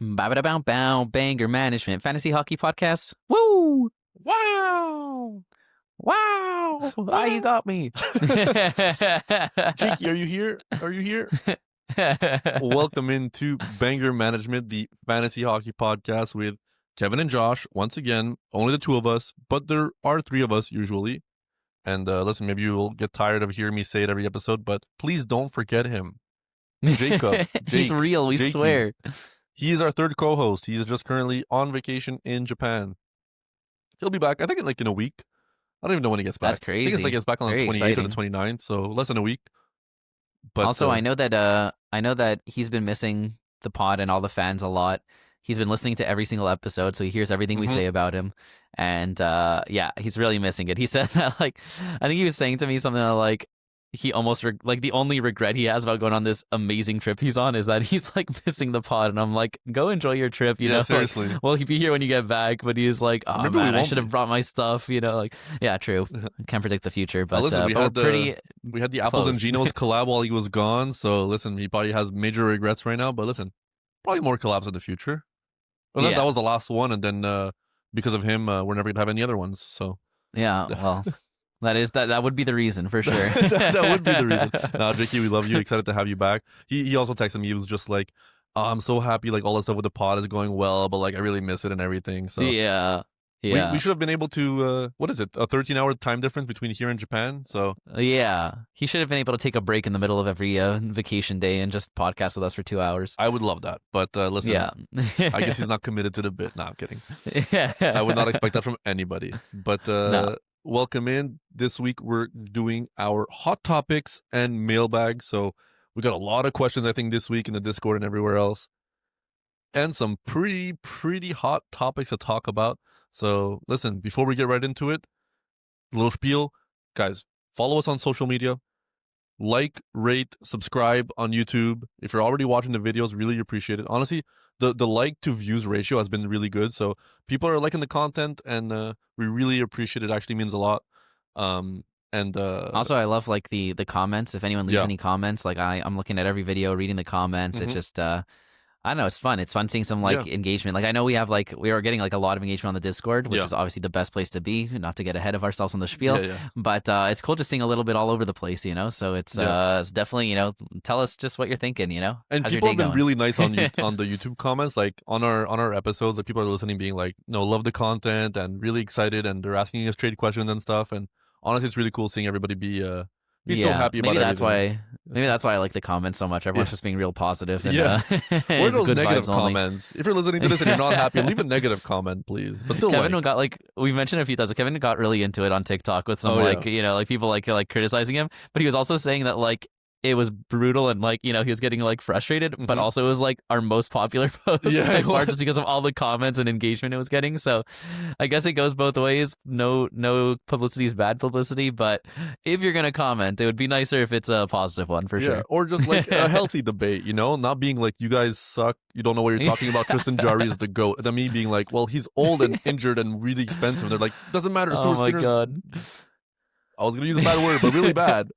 Bow bow banger management fantasy hockey podcast. Woo! Wow! Wow! Ah, you got me. Jakey, are you here? Are you here? Welcome into Banger Management, the fantasy hockey podcast with Kevin and Josh. Once again, only the two of us, but there are three of us usually. And listen, maybe you will get tired of hearing me say it every episode, but please don't forget him. Jacob. He's real, we Jakey. swear. He is our third co-host. He is just currently on vacation in Japan. He'll be back, I think, in a week. I don't even know when he gets back. That's crazy. I think it's he gets back on Very the 28th exciting. or the 29th, so less than a week. But Also, I know that he's been missing the pod and all the fans a lot. He's been listening to every single episode, so he hears everything we say about him. And yeah, he's really missing it. He said that, I think he was saying to me something like, he almost the only regret he has about going on this amazing trip he's on is that he's missing the pod. And I'm like, go enjoy your trip, you know. Seriously. Well, he'll be here when you get back, but he's like, oh Maybe man, I should have brought my stuff, you know. Yeah, true. Can't predict the future, but listen, we had the Apples close. and Genos collab while he was gone. So listen, he probably has major regrets right now. But listen, probably more collabs in the future. Unless that was the last one, and then because of him, we're never gonna have any other ones. So yeah, well. That would be the reason for sure. that would be the reason. Nah, Jakey, we love you. Excited to have you back. He also texted me. He was just like, oh, I'm so happy. All the stuff with the pod is going well, but I really miss it and everything. So yeah. We should have been able to. What is it? A 13-hour time difference between here and Japan. So yeah, he should have been able to take a break in the middle of every vacation day and just podcast with us for 2 hours. I would love that. But listen, yeah. I guess he's not committed to the bit. No, I'm kidding. Yeah. I would not expect that from anybody. But No. welcome in. This week we're doing our hot topics and mailbag. So we got a lot of questions, I think, this week in the Discord and everywhere else. And some pretty hot topics to talk about. So listen, before we get right into it, a little spiel. Guys, follow us on social media. Like, rate, subscribe on YouTube. If you're already watching the videos, really appreciate it. Honestly, the like to views ratio has been really good. So people are liking the content, and we really appreciate it. Actually means a lot. And also, I love the comments. If anyone leaves any comments, I'm looking at every video, reading the comments. It just I don't know, it's fun. It's fun seeing some engagement. I know we have we are getting a lot of engagement on the Discord, which is obviously the best place to be, not to get ahead of ourselves on the spiel. But it's cool just seeing a little bit all over the place, you know. So it's definitely, tell us just what you're thinking, you know. And how's people your day have been going? really nice on the YouTube comments, on our episodes. People are listening, being love the content and really excited, and they're asking us trade questions and stuff. And honestly, it's really cool seeing everybody be so happy about it. Maybe that's why I like the comments so much. Everyone's just being real positive. And, or those good negative vibes only. comments. If you're listening to this and you're not happy, leave a negative comment, please. But still, Kevin got we mentioned a few times. Kevin got really into it on TikTok with some people criticizing him, but he was also saying that it was brutal and he was getting frustrated, but also it was our most popular post just because of all the comments and engagement it was getting. So I guess it goes both ways. No publicity is bad publicity, but if you're gonna comment, it would be nicer if it's a positive one for sure. Or just a healthy debate, not being you guys suck, you don't know what you're talking about. Tristan Jarry is the GOAT. And then me being well, he's old and injured and really expensive. And they're doesn't matter. Oh my God. I was gonna use a bad word, but really bad.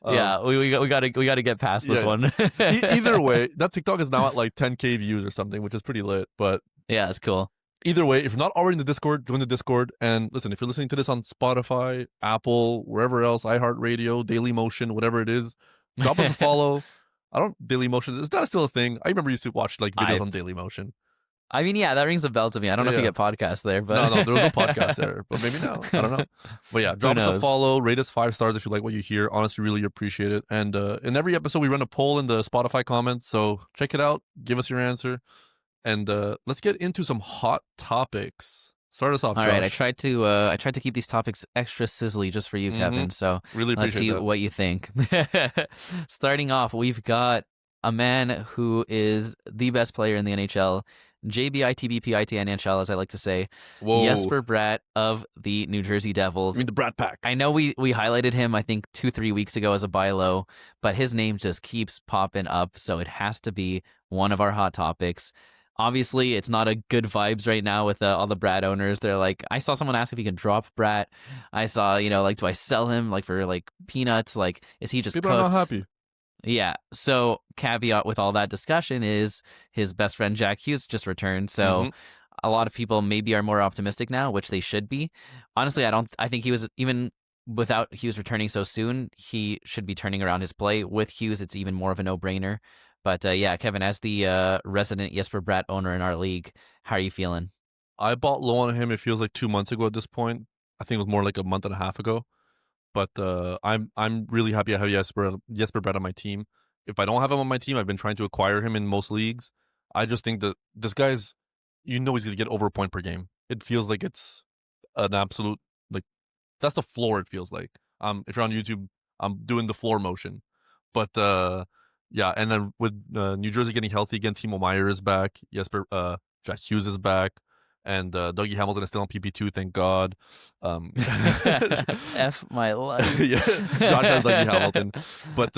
Yeah, we got to get past this one. Either way, that TikTok is now at 10K views or something, which is pretty lit. But yeah, it's cool. Either way, if you're not already in the Discord, join the Discord. And listen, if you're listening to this on Spotify, Apple, wherever else, iHeartRadio, Dailymotion, whatever it is, drop us a follow. Dailymotion, is that still a thing? I remember used to watch videos on Dailymotion. I mean, yeah, that rings a bell to me. I don't know if you get podcasts there, but no, there was no podcast there, but maybe now. I don't know. But yeah, drop us a follow, rate us 5 stars if you like what you hear. Honestly, really appreciate it. And in every episode, we run a poll in the Spotify comments, so check it out. Give us your answer, and let's get into some hot topics. Start us off, Josh. All right, I tried to keep these topics extra sizzly just for you, Kevin. So really let's see what you think. Starting off, we've got a man who is the best player in the NHL. JBITBPIT NHL, as I like to say. Whoa. Jesper Bratt of the New Jersey Devils. I mean the Bratt Pack. I know we highlighted him, I think, 2-3 weeks ago as a buy low, but his name just keeps popping up, so it has to be one of our hot topics. Obviously, it's not a good vibes right now with all the Bratt owners. They're I saw someone ask if he can drop Bratt. I saw, do I sell him for peanuts? Is he just People cooked? are not happy. Yeah. So caveat with all that discussion is his best friend Jack Hughes just returned. So a lot of people maybe are more optimistic now, which they should be. Honestly, I think he was, even without Hughes returning so soon, he should be turning around his play. With Hughes, it's even more of a no-brainer. But yeah, Kevin, as the resident Jesper Bratt owner in our league, how are you feeling? I bought low on him. It feels like 2 months ago at this point. I think it was more like a month and a half ago. But I'm really happy I have Jesper Bratt on my team. If I don't have him on my team, I've been trying to acquire him in most leagues. I just think that this guy's, he's going to get over a point per game. It feels like it's an absolute, like, that's the floor. It feels like. If you're on YouTube, I'm doing the floor motion. But yeah, and then with New Jersey getting healthy again, Timo Meier is back. Jack Hughes is back. And Dougie Hamilton is still on PP2, thank God. F my life. Yeah, Josh has Dougie Hamilton. But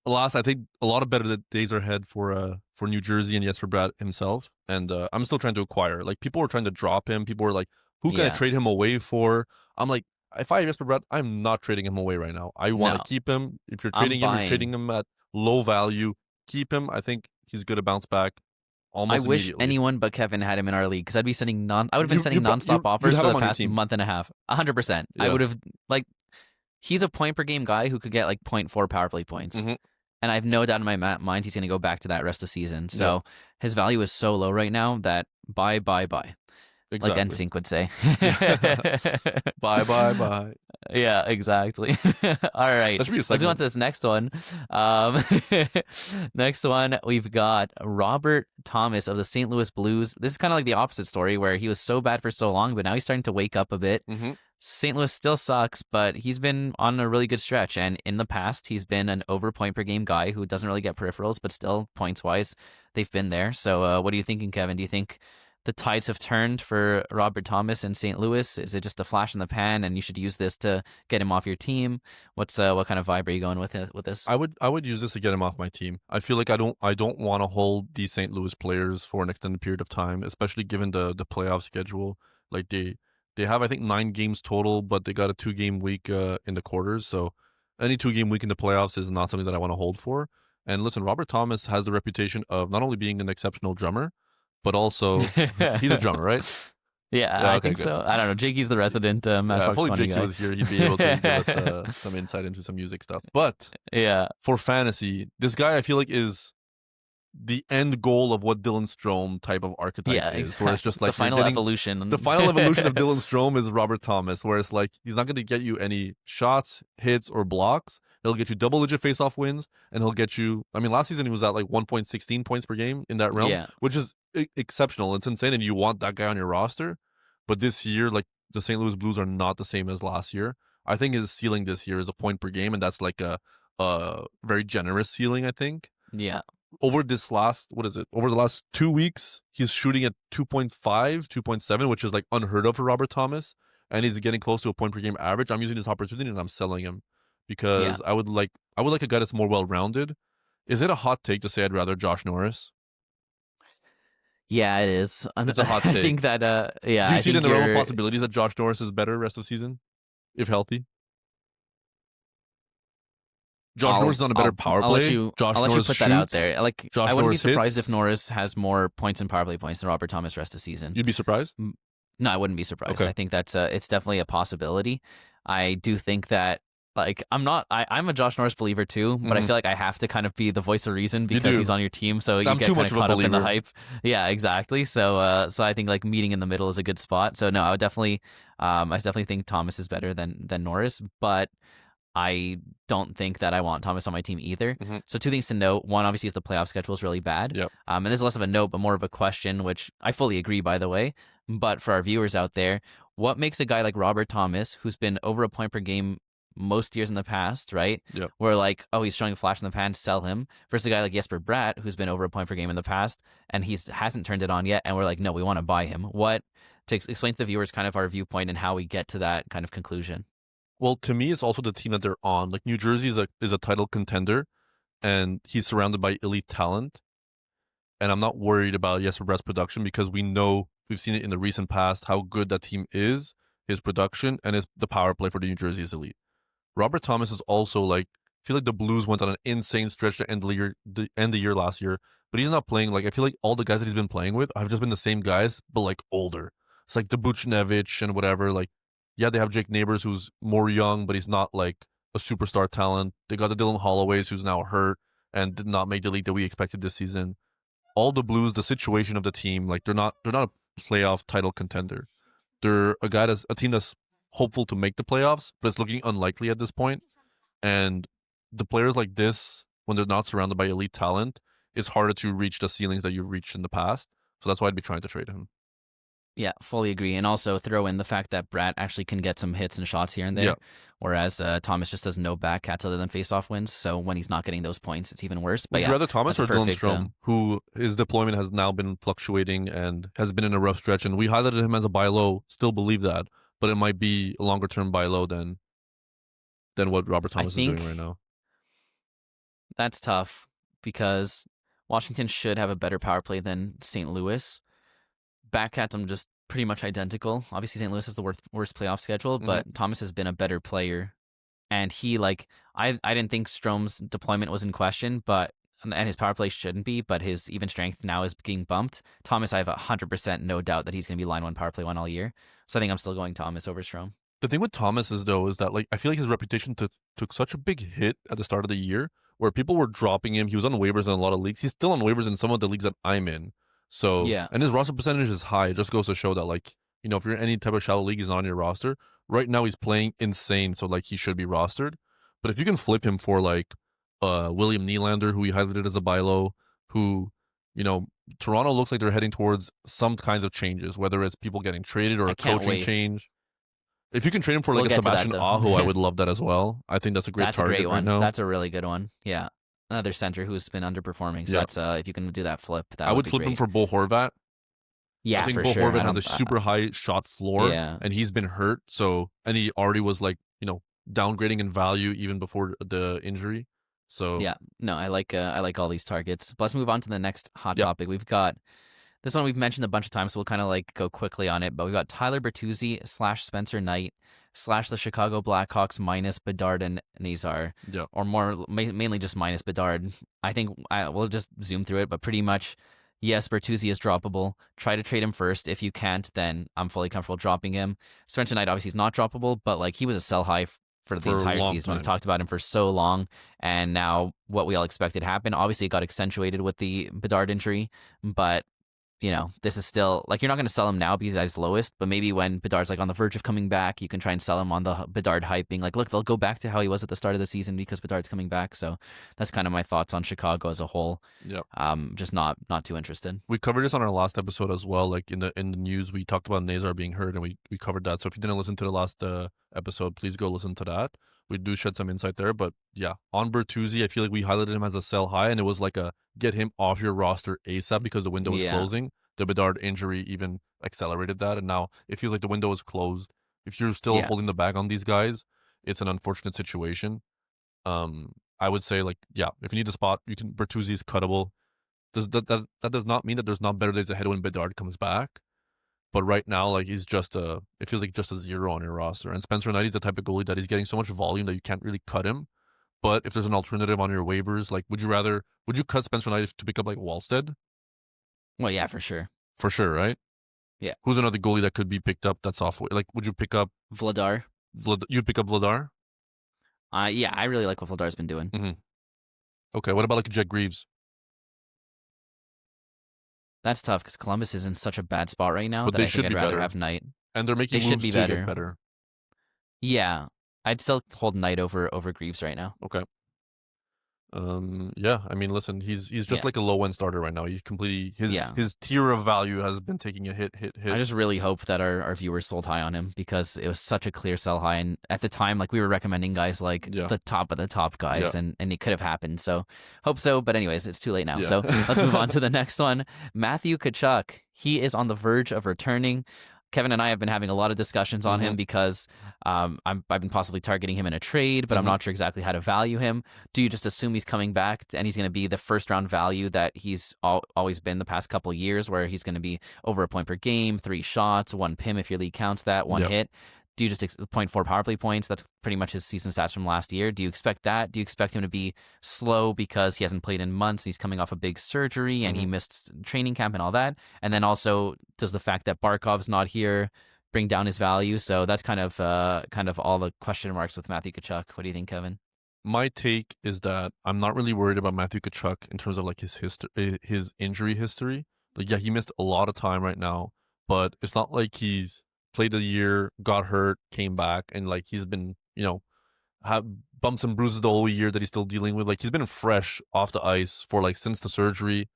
alas, I think a lot of better days are ahead for New Jersey and Jesper Bratt himself. And I'm still trying to acquire. Like, people were trying to drop him. People were like, who can I trade him away for? I'm like, if I have Jesper Bratt, I'm not trading him away right now. I want to keep him. If you're trading him, you're trading him at low value. Keep him. I think he's going to bounce back. I wish anyone but Kevin had him in our league, because I'd be sending I would have been sending nonstop offers for the past month and a half. 100%. Yeah. I would have, like, he's a point per game guy who could get like 0.4 power play points. And I have no doubt in my mind he's going to go back to that rest of the season. So his value is so low right now that buy. Exactly. Like NSYNC would say. Bye. Yeah, exactly. All right. Let's go on to this next one. Next one, we've got Robert Thomas of the St. Louis Blues. This is kind of like the opposite story, where he was so bad for so long, but now he's starting to wake up a bit. St. Louis still sucks, but he's been on a really good stretch. And in the past, he's been an over point per game guy who doesn't really get peripherals, but still, points-wise, they've been there. So what are you thinking, Kevin? Do you think the tides have turned for Robert Thomas in St. Louis? Is it just a flash in the pan, and you should use this to get him off your team? What kind of vibe are you going with this? I would use this to get him off my team. I feel like I don't want to hold these St. Louis players for an extended period of time, especially given the playoff schedule. Like, they have, I think, 9 games total, but they got a 2-game week in the quarters. So any 2-game week in the playoffs is not something that I want to hold for. And listen, Robert Thomas has the reputation of not only being an exceptional drummer, but also he's a drummer, right? Yeah, I think so. I don't know. Jakey's the resident Matchbox Hopefully funny Jakey guy. was here. He'd be able to give us some insight into some music stuff. But yeah, for fantasy, this guy I feel like is the end goal of what Dylan Strome type of archetype is. Exactly. Where it's just like the final evolution. The final evolution of Dylan Strome is Robert Thomas, where it's like he's not going to get you any shots, hits, or blocks. He'll get you double-digit face-off wins, and he'll get you. I mean, last season he was at like 1.16 points per game in that realm, which is exceptional. It's insane, and you want that guy on your roster. But this year, like, the St. Louis Blues are not the same as last year. I think his ceiling this year is a point per game, and that's like a very generous ceiling, I think. Yeah. Over the last 2 weeks, he's shooting at 2.5, 2.7, which is like unheard of for Robert Thomas, and he's getting close to a point per game average. I'm using this opportunity and I'm selling him because I would like a guy that's more well-rounded. Is it a hot take to say I'd rather Josh Norris? Yeah, it is. It's a hot take. I think that, Do you see it in the realm of possibilities that Josh Norris is better rest of the season, if healthy? Josh Norris is on a better power play. I'll let you put that out there. Like, Josh I wouldn't Norris be surprised hits. if Norris has more points in power play points than Robert Thomas rest of the season. You'd be surprised? No, I wouldn't be surprised. Okay. I think that's it's definitely a possibility. I do think that, like, I'm a Josh Norris believer too, but I feel like I have to kind of be the voice of reason because he's on your team, so you get kind of caught up in the hype. Yeah, exactly. So I think like meeting in the middle is a good spot. So no, I definitely think Thomas is better than Norris, but I don't think that I want Thomas on my team either. So 2 things to note. One, obviously, is the playoff schedule is really bad. Yep. And this is less of a note, but more of a question, which I fully agree, by the way. But for our viewers out there, what makes a guy like Robert Thomas, who's been over a point per game most years in the past, right? Yep. We're like, oh, he's showing a flash in the pan, sell him. Versus a guy like Jesper Bratt, who's been over a point per game in the past, and he hasn't turned it on yet, and we're like, no, we want to buy him. To explain to the viewers kind of our viewpoint and how we get to that kind of conclusion. Well, to me, it's also the team that they're on. Like, New Jersey is a title contender, and he's surrounded by elite talent. And I'm not worried about Jesper Bratt's production because we've seen it in the recent past how good that team is, his production, and the power play for the New Jersey is elite. Robert Thomas is also like feel like the Blues went on an insane stretch to end the year last year, but he's not playing. Like I feel like all the guys that he's been playing with have just been the same guys, but like older. It's like the Buchnevich and whatever. Like, yeah, they have Jake Neighbors who's more young, but he's not like a superstar talent. They got the Dylan Holloways who's now hurt and did not make the league that we expected this season. All the Blues, the situation of the team, like they're not a playoff title contender. They're a team that's hopeful to make the playoffs, but it's looking unlikely at this point. And the players like this, when they're not surrounded by elite talent, it's harder to reach the ceilings that you've reached in the past. So that's why I'd be trying to trade him. Yeah, fully agree. And also throw in the fact that Bratt actually can get some hits and shots here and there, whereas Thomas just does no back cats other than face-off wins. So when he's not getting those points, it's even worse. But Would you rather Thomas or Dylan Strome, who his deployment has now been fluctuating and has been in a rough stretch? And we highlighted him as a buy low, still believe that, but it might be a longer-term buy low than what Robert Thomas is doing right now. That's tough because Washington should have a better power play than St. Louis. Back at them just pretty much identical. Obviously, St. Louis has the worst playoff schedule, but Thomas has been a better player. And he, like, I didn't think Strome's deployment was in question, and his power play shouldn't be, but his even strength now is getting bumped. Thomas, I have 100% no doubt that he's going to be line one, power play one all year. So I think I'm still going Thomas over Strome. The thing with Thomas is that, like, I feel like his reputation took such a big hit at the start of the year where people were dropping him. He was on waivers in a lot of leagues. He's still on waivers in some of the leagues that I'm in. So, yeah. And his roster percentage is high. It just goes to show that, like, you know, if you're in any type of shallow league, he's on your roster. Right now, he's playing insane, so, like, he should be rostered. But if you can flip him for, like, William Nylander, who we highlighted as a buy low, who, you know, Toronto looks like they're heading towards some kinds of changes, whether it's people getting traded or a coaching change. If you can trade him for, like, a Sebastian Aho, I would love that as well. I think that's a great target right now. That's a really good one. Yeah. Another center who's been underperforming. So that's if you can do that flip, I would flip him for Bo Horvat. Yeah, I think for Bo sure. Horvat has a super high shot floor, and he's been hurt. So, and he already was, like, you know, downgrading in value even before the injury. So yeah, no, I like all these targets. Let's move on to the next hot topic. We've got this one we've mentioned a bunch of times, so we'll kind of like go quickly on it. But we've got Tyler Bertuzzi / Spencer Knight / the Chicago Blackhawks minus Bedard and Nazar, or more mainly just minus Bedard. I think we'll just zoom through it, but pretty much, yes, Bertuzzi is droppable. Try to trade him first. If you can't, then I'm fully comfortable dropping him. Spencer Knight obviously is not droppable, but like he was a sell high for the entire season. We've talked about him for so long, and now what we all expected happened. Obviously, it got accentuated with the Bedard injury, but you know, this is still, like, you're not going to sell him now because he's lowest, but maybe when Bedard's like on the verge of coming back, you can try and sell him on the Bedard hype, being like, look, they'll go back to how he was at the start of the season because Bedard's coming back. So that's kind of my thoughts on Chicago as a whole. Just not too interested. We covered this on our last episode as well. Like in the news, we talked about Nazar being hurt, and we covered that. So if you didn't listen to the last episode, please go listen to that. We do shed some insight there, but yeah, on Bertuzzi, I feel like we highlighted him as a sell high, and it was like a get him off your roster ASAP because the window was closing. The Bedard injury even accelerated that, and now it feels like the window is closed. If you're still holding the bag on these guys, it's an unfortunate situation. I would say, like, yeah, if you need a spot, you can. Bertuzzi is cuttable. That does not mean that there's not better days ahead when Bedard comes back. But right now, like, he's just it feels like just a zero on your roster. And Spencer Knight is the type of goalie that he's getting so much volume that you can't really cut him. But if there's an alternative on your waivers, like, would you cut Spencer Knight to pick up like Wallstead? Well, yeah, for sure. For sure, right? Yeah. Who's another goalie that could be picked up that's off? Like, would you pick up Vladar? You'd pick up Vladar? Yeah, I really like what Vladar's been doing. Mm-hmm. Okay, what about like Jet Greaves? That's tough because Columbus is in such a bad spot right now but that I think I'd rather have Knight. And they're making moves to get better. Yeah, I'd still hold Knight over Greaves right now. Okay. Yeah, I mean, listen, he's just like a low end starter right now. He completely his tier of value has been taking a hit. I just really hope that our viewers sold high on him because it was such a clear sell high, and at the time, like, we were recommending guys like the top of the top guys, and it could have happened. So hope so, but anyways, it's too late now. So let's move on to the next one. Matthew Tkachuk. He is on the verge of returning. Kevin and I have been having a lot of discussions on him because I've been possibly targeting him in a trade, but I'm not sure exactly how to value him. Do you just assume he's coming back and he's going to be the first round value that he's always been the past couple of years, where he's going to be over a point per game, 3 shots, 1 PIM if your league counts that, 1 hit? do you just 0.4 power play points? That's pretty much his season stats from last year. Do you expect that? Do you expect him to be slow because he hasn't played in months and he's coming off a big surgery and he missed training camp and all that? And then also, does the fact that Barkov's not here bring down his value? So that's kind of all the question marks with Matthew Tkachuk. What do you think, Kevin? My take is that I'm not really worried about Matthew Tkachuk in terms of like his injury history. Like, yeah, he missed a lot of time right now, but it's not like he's played a year, got hurt, came back, and like he's been, have bumps and bruises the whole year that he's still dealing with. Like, he's been fresh off the ice for like since the surgery,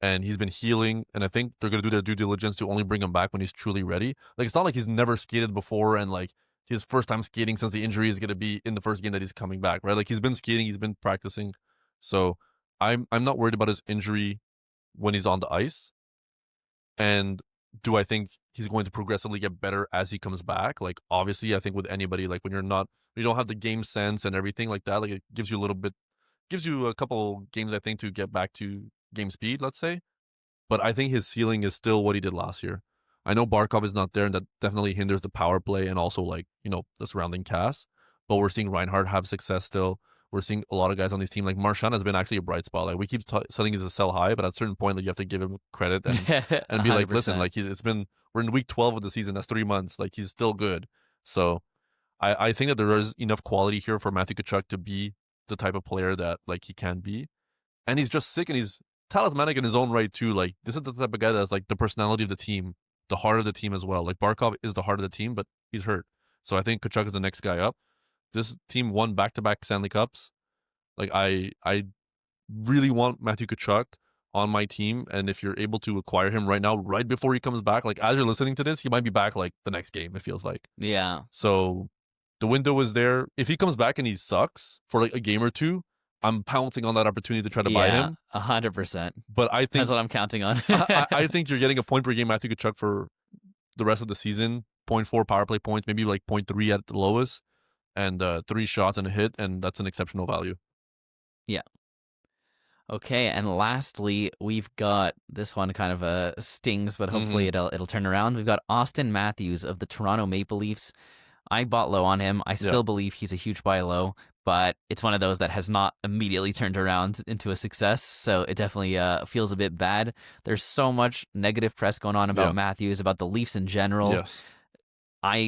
and he's been healing. And I think they're gonna do their due diligence to only bring him back when he's truly ready. Like, it's not like he's never skated before, and like his first time skating since the injury is gonna be in the first game that he's coming back, right? Like, he's been skating, he's been practicing, so I'm not worried about his injury when he's on the ice. And do I think he's going to progressively get better as he comes back? Like, obviously, I think with anybody, like when you don't have the game sense and everything like that, like it gives you a couple games, I think, to get back to game speed, let's say. But I think his ceiling is still what he did last year. I know Barkov is not there, and that definitely hinders the power play and also like, the surrounding cast. But we're seeing Reinhardt have success still. We're seeing a lot of guys on this team. Like Marchand has been actually a bright spot. Like we keep saying he's a sell high, but at a certain point, like you have to give him credit and be like, listen, like we're in week 12 of the season. That's 3 months. Like he's still good. So I think that there is enough quality here for Matthew Tkachuk to be the type of player that like he can be. And he's just sick and he's talismanic in his own right too. Like this is the type of guy that's like the personality of the team, the heart of the team as well. Like Barkov is the heart of the team, but he's hurt. So I think Tkachuk is the next guy up. This team won back-to-back Stanley Cups. Like I really want Matthew Tkachuk on my team, and if you're able to acquire him right now, right before he comes back, like as you're listening to this, he might be back like the next game. It feels like. Yeah. So the window is there. If he comes back and he sucks for like a game or two, I'm pouncing on that opportunity to try to buy him. 100%. But I think that's what I'm counting on. I think you're getting a point per game Matthew Tkachuk for the rest of the season. 0.4 power play points, maybe like 0.3 at the lowest, and 3 shots and a hit, and that's an exceptional value. Yeah. Okay, and lastly, we've got this one kind of stings, but hopefully it'll turn around. We've got Auston Matthews of the Toronto Maple Leafs. I bought low on him. I still believe he's a huge buy low, but it's one of those that has not immediately turned around into a success, so it definitely feels a bit bad. There's so much negative press going on about Matthews, about the Leafs in general. Yes.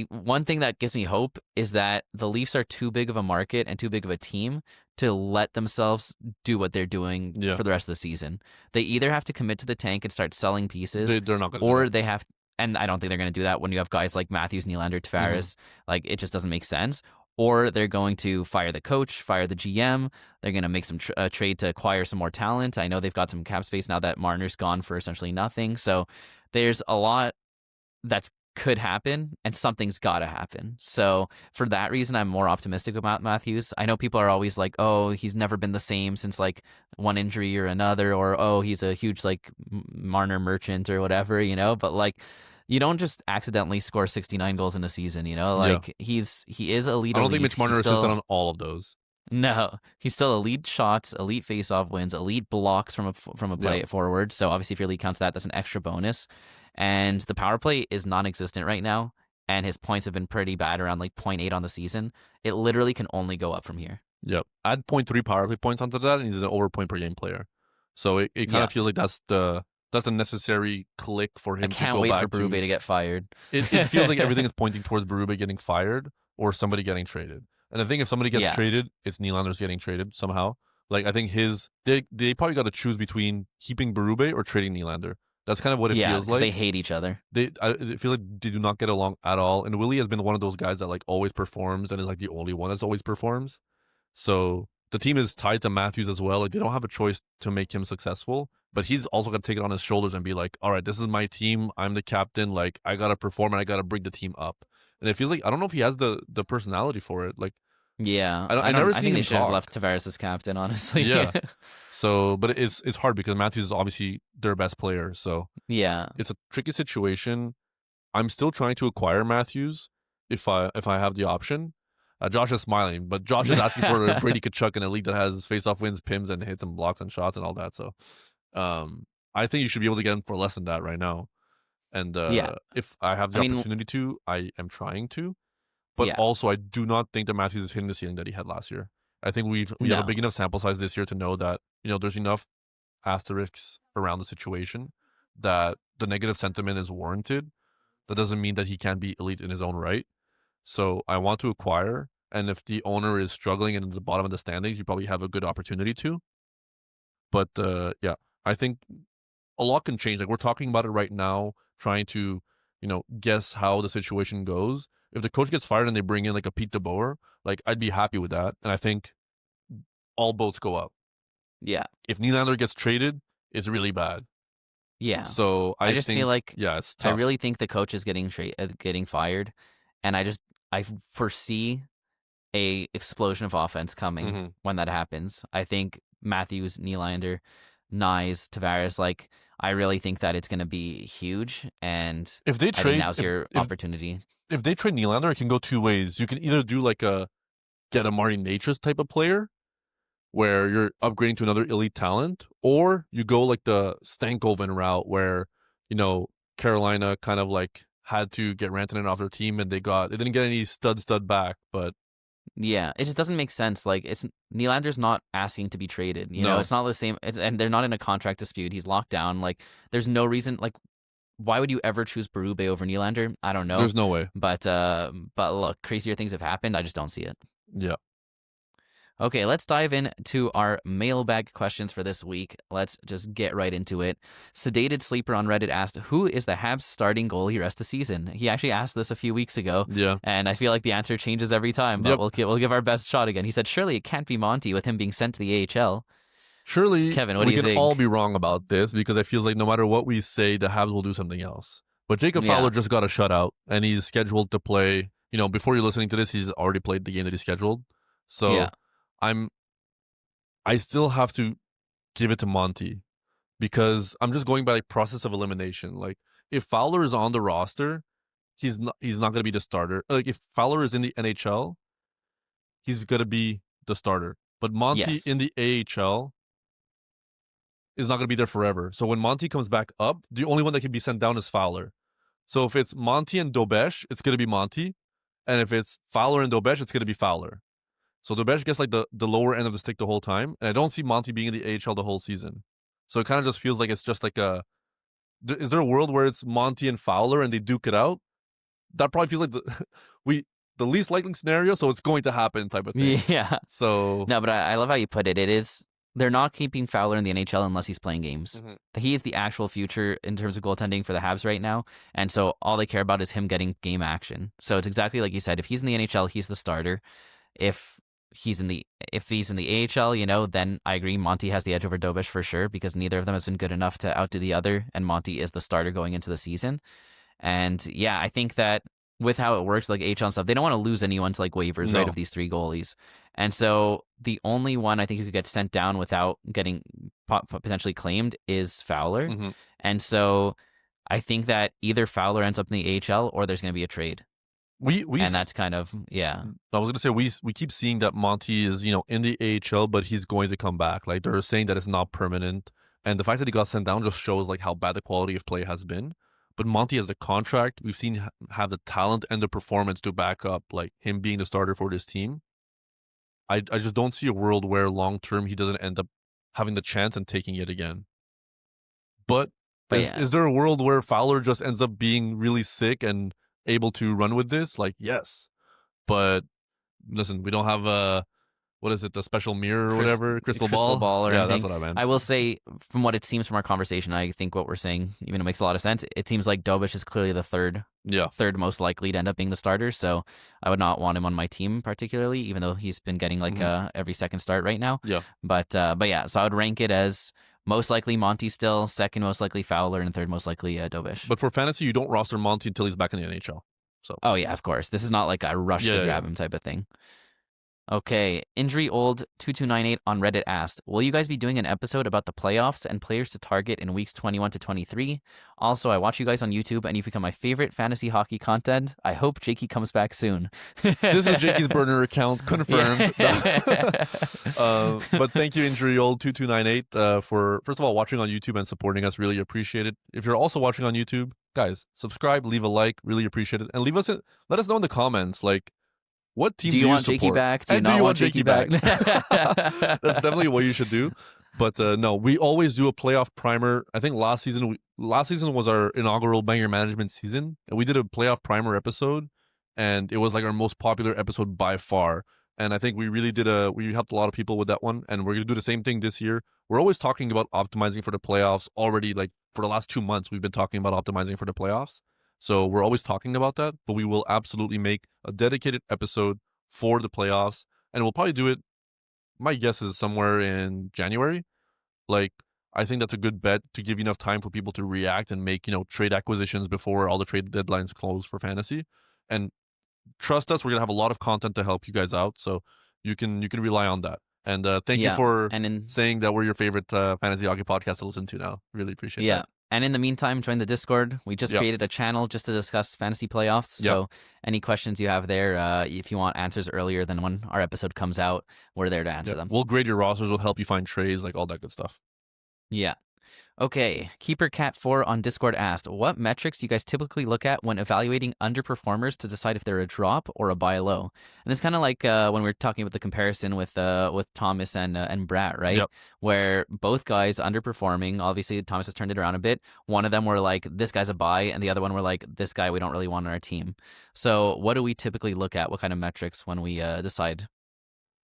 One thing that gives me hope is that the Leafs are too big of a market and too big of a team to let themselves do what they're doing for the rest of the season. They either have to commit to the tank and start selling pieces, they're not gonna or they have, and I don't think they're going to do that when you have guys like Matthews, Nylander, Tavares. Like, it just doesn't make sense. Or they're going to fire the coach, fire the GM. They're going to make some trade to acquire some more talent. I know they've got some cap space now that Marner's gone for essentially nothing. So there's a lot that's could happen, and something's got to happen. So for that reason, I'm more optimistic about Matthews. I know people are always like, oh, he's never been the same since like one injury or another, or oh, he's a huge like Marner merchant or whatever, but like, you don't just accidentally score 69 goals in a season, like he is elite. I don't think Mitch Marner assisted on all of those. No, he's still elite shots, elite face-off wins, elite blocks from a play forward. So obviously if your league counts that's an extra bonus. And the power play is non-existent right now, and his points have been pretty bad, around like 0.8 on the season. It literally can only go up from here. Yep. Add 0.3 power play points onto that, and he's an over point per game player. So it kind of feels like that's the necessary click for him to go back to. I can't wait for Berube to get fired. It feels like everything is pointing towards Berube getting fired or somebody getting traded. And I think if somebody gets traded, it's Nylander's getting traded somehow. Like, I think they probably got to choose between keeping Berube or trading Nylander. That's kind of what it feels like. They hate each other. I feel like they do not get along at all. And Willie has been one of those guys that like always performs and is like the only one that always performs. So the team is tied to Matthews as well. Like, they don't have a choice to make him successful, but he's also got to take it on his shoulders and be like, all right, this is my team. I'm the captain. Like, I got to perform and I got to bring the team up. And it feels like, I don't know if he has the personality for it. Like, yeah, I think they should have left Tavares as captain, honestly. Yeah. So, but it's hard because Matthews is obviously their best player. So yeah, it's a tricky situation. I'm still trying to acquire Matthews if I have the option. Josh is smiling, but Josh is asking for Brady Tkachuk in a league that has face-off wins, pims, and hits and blocks and shots and all that. So, I think you should be able to get him for less than that right now. And if I have the opportunity to, I am trying to. But also, I do not think that Matthews is hitting the ceiling that he had last year. I think we have a big enough sample size this year to know that, there's enough asterisks around the situation that the negative sentiment is warranted. That doesn't mean that he can't be elite in his own right. So I want to acquire, and if the owner is struggling and at the bottom of the standings, you probably have a good opportunity to. But I think a lot can change. Like, we're talking about it right now, trying to, guess how the situation goes. If the coach gets fired and they bring in like a Pete DeBoer, like, I'd be happy with that. And I think all boats go up. Yeah. If Nylander gets traded, it's really bad. Yeah. So I just feel like it's tough. I really think the coach is getting fired, and I foresee a explosion of offense coming when that happens. I think Matthews, Nylander, Nyes, Tavares, like, I really think that it's going to be huge, and if they trade, now's your opportunity. If they trade Nylander, it can go two ways. You can either do like get a Marty Natchez type of player, where you're upgrading to another elite talent, or you go like the Stankoven route where, Carolina kind of like had to get Rantanen off their team and they didn't get any stud back, but yeah, it just doesn't make sense. Like, Nylander's not asking to be traded. It's not the same, and they're not in a contract dispute. He's locked down. Like, there's no reason. Like, why would you ever choose Berube over Nylander? I don't know. There's no way. But look, crazier things have happened. I just don't see it. Yeah. Okay, let's dive into our mailbag questions for this week. Let's just get right into it. Sedated Sleeper on Reddit asked, who is the Habs starting goalie rest of season? He actually asked this a few weeks ago. Yeah. And I feel like the answer changes every time, but we'll give our best shot again. He said, surely it can't be Monty with him being sent to the AHL. Surely, Kevin, what do you think? We can all be wrong about this because it feels like no matter what we say, the Habs will do something else. But Jacob Fowler just got a shutout, and he's scheduled to play. Before you're listening to this, he's already played the game that he scheduled. So I still have to give it to Monty because I'm just going by like process of elimination. Like, if Fowler is on the roster, he's not going to be the starter. Like, if Fowler is in the NHL, he's going to be the starter. But Monty in the AHL is not going to be there forever. So when Monty comes back up, the only one that can be sent down is Fowler. So if it's Monty and Dobesh, it's going to be Monty. And if it's Fowler and Dobesh, it's going to be Fowler. So Dobesh gets like the lower end of the stick the whole time. And I don't see Monty being in the AHL the whole season. So it kind of just feels like it's just like is there a world where it's Monty and Fowler and they duke it out? That probably feels like the least likely scenario, so it's going to happen type of thing. Yeah. So no, but I love how you put it. It is, they're not keeping Fowler in the NHL unless he's playing games. He is the actual future in terms of goaltending for the Habs right now, and so all they care about is him getting game action. So it's exactly like you said. If he's in the NHL, he's the starter. If he's in the AHL, then I agree, Monty has the edge over Dobish for sure, because neither of them has been good enough to outdo the other, and Monty is the starter going into the season. And yeah, I think that with how it works, like AHL and stuff, they don't want to lose anyone to like waivers, right, of these three goalies. And so the only one I think who could get sent down without getting potentially claimed is Fowler. And so I think that either Fowler ends up in the AHL or there's going to be a trade. And that's kind of, I was going to say, we keep seeing that Monty is, in the AHL, but he's going to come back. Like, they're saying that it's not permanent. And the fact that he got sent down just shows like how bad the quality of play has been. But Monty has the contract. We've seen have the talent and the performance to back up like him being the starter for this team. I just don't see a world where long term he doesn't end up having the chance and taking it again. But is there a world where Fowler just ends up being really sick and able to run with this? Like, yes. But listen, we don't have what is it, the special mirror or whatever? Crystal ball or yeah, anything. That's what I meant. I will say, from what it seems from our conversation, I think what we're saying, even it makes a lot of sense. It seems like Dobish is clearly the third most likely to end up being the starter. So I would not want him on my team particularly, even though he's been getting like every second start right now. Yeah. But yeah, so I would rank it as most likely Monty still, second most likely Fowler, and third most likely Dobish. But for fantasy, you don't roster Monty until he's back in the NHL. So. Oh yeah, of course. This is not like a rush to grab him type of thing. Okay, Injury Old 2298 on Reddit asked, will you guys be doing an episode about the playoffs and players to target in weeks 21 to 23? Also, I watch you guys on YouTube and you've become my favorite fantasy hockey content. I hope Jakey comes back soon. This is Jakey's burner account, confirmed. But thank you, Injury Old 2298, for, first of all, watching on YouTube and supporting us. Really appreciate it. If you're also watching on YouTube, guys, subscribe, leave a like, really appreciate it. And let us know in the comments, like, what team do you want support? Jakey back? Do you And not do you want Jakey back? That's definitely what you should do. But no, we always do a playoff primer. I think last season was our inaugural banger management season, and we did a playoff primer episode, and it was like our most popular episode by far. And I think we really we helped a lot of people with that one, and we're gonna do the same thing this year. We're always talking about optimizing for the playoffs already. Like for the last 2 months, we've been talking about optimizing for the playoffs. So we're always talking about that, but we will absolutely make a dedicated episode for the playoffs, and we'll probably do it. My guess is somewhere in January. Like, I think that's a good bet to give enough time for people to react and make, trade acquisitions before all the trade deadlines close for fantasy. And trust us, we're gonna have a lot of content to help you guys out, so you can rely on that. And thank you for saying that we're your favorite fantasy hockey podcast to listen to now. Really appreciate that. And in the meantime, join the Discord. We just created a channel just to discuss fantasy playoffs. So any questions you have there, if you want answers earlier than when our episode comes out, we're there to answer them. We'll grade your rosters. We'll help you find trades, like all that good stuff. Yeah. Okay, KeeperCat4 on Discord asked, what metrics do you guys typically look at when evaluating underperformers to decide if they're a drop or a buy low? And it's kind of like when we were talking about the comparison with Thomas and Bratt, right? Yep. Where both guys underperforming. Obviously, Thomas has turned it around a bit. One of them were like, this guy's a buy, and the other one were like, this guy we don't really want on our team. So what do we typically look at? What kind of metrics when we decide?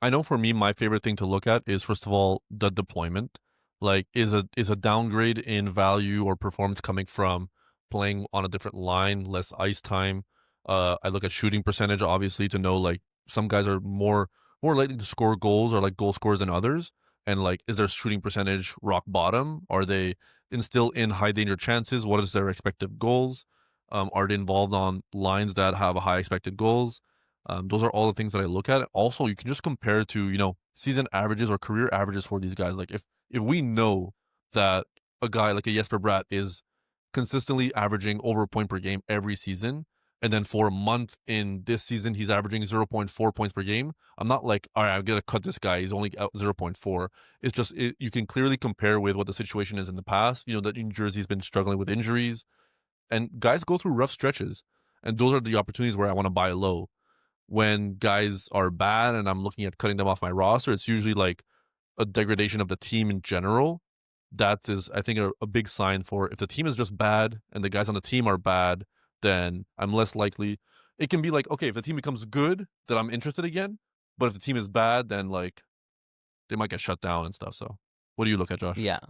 I know for me, my favorite thing to look at is, first of all, the deployment. Like, is a downgrade in value or performance coming from playing on a different line, less ice time? I look at shooting percentage, obviously, to know, like, some guys are more likely to score goals or like goal scorers than others. And like, is their shooting percentage rock bottom? Are they still in high danger chances? What is their expected goals? Are they involved on lines that have a high expected goals? Those are all the things that I look at. Also, you can just compare to, season averages or career averages for these guys. Like, if we know that a guy like a Jesper Bratt is consistently averaging over a point per game every season, and then for a month in this season he's averaging 0.4 points per game, I'm not like, all right, I'm gonna cut this guy, he's only out 0.4. It's just you can clearly compare with what the situation is in the past. That New Jersey's been struggling with injuries, and guys go through rough stretches, and those are the opportunities where I want to buy low. When guys are bad and I'm looking at cutting them off my roster, it's usually like a degradation of the team in general. That is, I think, a big sign for if the team is just bad and the guys on the team are bad, then I'm less likely. It can be like, okay, if the team becomes good, then I'm interested again. But if the team is bad, then like they might get shut down and stuff. So what do you look at, Josh? Yeah.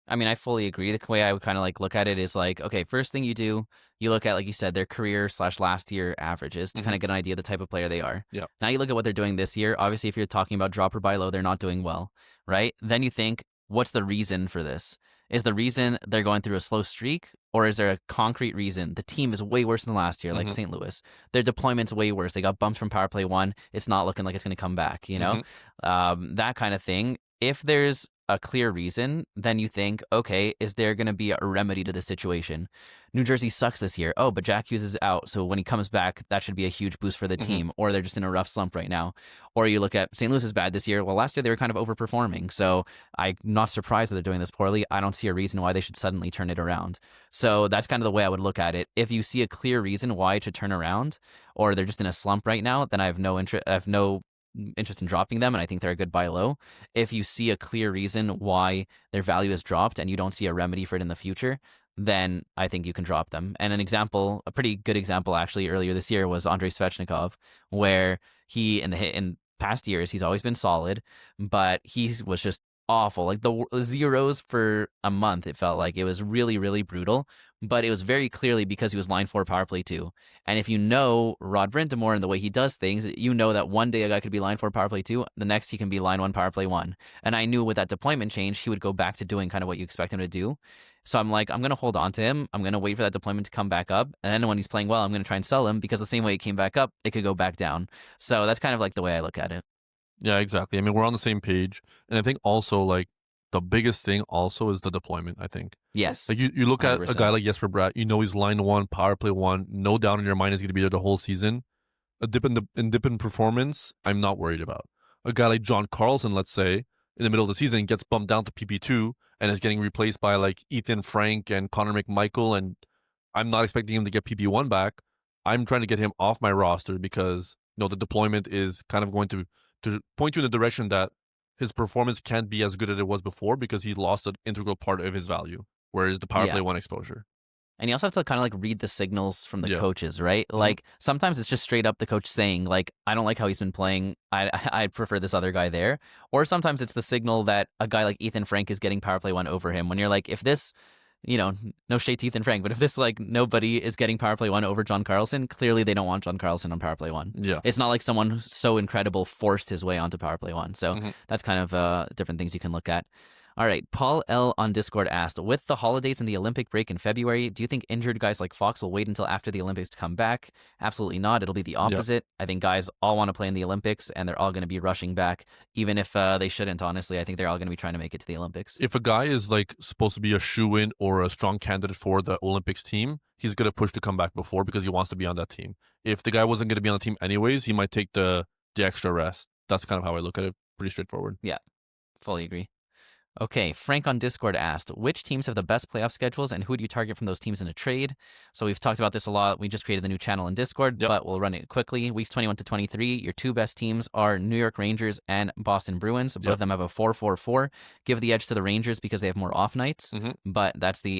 I mean, I fully agree. The way I would kind of like look at it is like, okay, first thing you do, you look at, like you said, their career/last year averages to kind of get an idea of the type of player they are. Yeah. Now you look at what they're doing this year. Obviously, if you're talking about drop or buy low, they're not doing well, right? Then you think, what's the reason for this? Is the reason they're going through a slow streak, or is there a concrete reason? The team is way worse than last year, like St. Louis. Their deployment's way worse. They got bumped from power play 1. It's not looking like it's going to come back, that kind of thing. If there's a clear reason, then you think, okay, is there going to be a remedy to the situation? New Jersey sucks this year. Oh, but Jack Hughes is out, so when he comes back, that should be a huge boost for the team. Or they're just in a rough slump right now. Or you look at St. Louis is bad this year. Well, last year they were kind of overperforming, so I'm not surprised that they're doing this poorly. I don't see a reason why they should suddenly turn it around. So that's kind of the way I would look at it. If you see a clear reason why it should turn around, or they're just in a slump right now, then I have no interest in dropping them, and I think they're a good buy low. If you see a clear reason why their value has dropped and you don't see a remedy for it in the future, then I think you can drop them. And a pretty good example actually earlier this year was Andrei Svechnikov, where he in past years he's always been solid, but he was just awful. Like the zeros for a month, it felt like it was really, really brutal. But it was very clearly because he was line 4 power play 2. And if you know Rod Brintamore and the way he does things, you know that one day a guy could be line 4 power play 2, the next he can be line 1 power play 1. And I knew with that deployment change, he would go back to doing kind of what you expect him to do. So I'm like, I'm going to hold on to him. I'm going to wait for that deployment to come back up. And then when he's playing well, I'm going to try and sell him, because the same way it came back up, it could go back down. So that's kind of like the way I look at it. Yeah, exactly. I mean, we're on the same page. And I think also, like, the biggest thing also is the deployment, I think. Yes. Like, you look at 100%. a guy like Jesper Bratt, he's line 1, power play 1, no doubt in your mind is going to be there the whole season. A dip in performance, I'm not worried about. A guy like John Carlson, let's say, in the middle of the season gets bumped down to PP2 and is getting replaced by like Ethan Frank and Connor McMichael, and I'm not expecting him to get PP1 back. I'm trying to get him off my roster because the deployment is kind of going to point you in the direction that his performance can't be as good as it was before because he lost an integral part of his value, whereas the power play one exposure. And you also have to kind of like read the signals from the Yeah. coaches, right? Like sometimes it's just straight up the coach saying like, I don't like how he's been playing. I prefer this other guy there. Or sometimes it's the signal that a guy like Ethan Frank is getting power play one over him. When you're like, if this, no shade to Ethan Frank, but if this like nobody is getting power play one over John Carlson, clearly they don't want John Carlson on power play one. Yeah. It's not like someone who's so incredible forced his way onto power play one. So that's kind of different things you can look at. All right, Paul L. on Discord asked, with the holidays and the Olympic break in February, do you think injured guys like Fox will wait until after the Olympics to come back? Absolutely not. It'll be the opposite. I think guys all want to play in the Olympics, and they're all going to be rushing back, even if they shouldn't, honestly. I think they're all going to be trying to make it to the Olympics. If a guy is like supposed to be a shoo-in or a strong candidate for the Olympics team, he's going to push to come back before because he wants to be on that team. If the guy wasn't going to be on the team anyways, he might take the extra rest. That's kind of how I look at it. Pretty straightforward. Yeah, fully agree. Okay, Frank on Discord asked, which teams have the best playoff schedules and who do you target from those teams in a trade? So we've talked about this a lot. We just created the new channel in Discord, but we'll run it quickly. Weeks 21 to 23, your two best teams are New York Rangers and Boston Bruins. Both of them have a 4-4-4. Give the edge to the Rangers because they have more off nights, but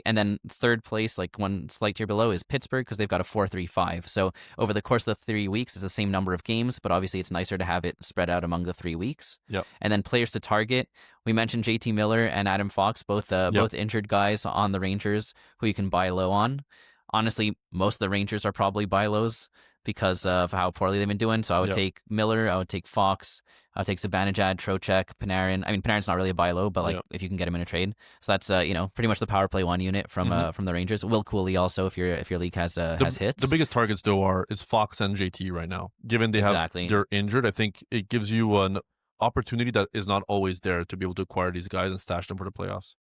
and then third place, like one slight tier below, is Pittsburgh because they've got a 4-3-5. So over the course of the 3 weeks, it's the same number of games, but obviously it's nicer to have it spread out among the 3 weeks. And then players to target. We mentioned JT Miller and Adam Fox, both injured guys on the Rangers who you can buy low on. Honestly, most of the Rangers are probably buy lows because of how poorly they've been doing. So I would take Miller, I would take Fox, I would take Zibanejad, Trocheck, Panarin. I mean, Panarin's not really a buy low, but if you can get him in a trade. So that's pretty much the power play one unit from the Rangers. Will Cooley also if your league has hits. The biggest targets though is Fox and JT right now. Given they're injured, I think it gives you an opportunity that is not always there to be able to acquire these guys and stash them for the playoffs.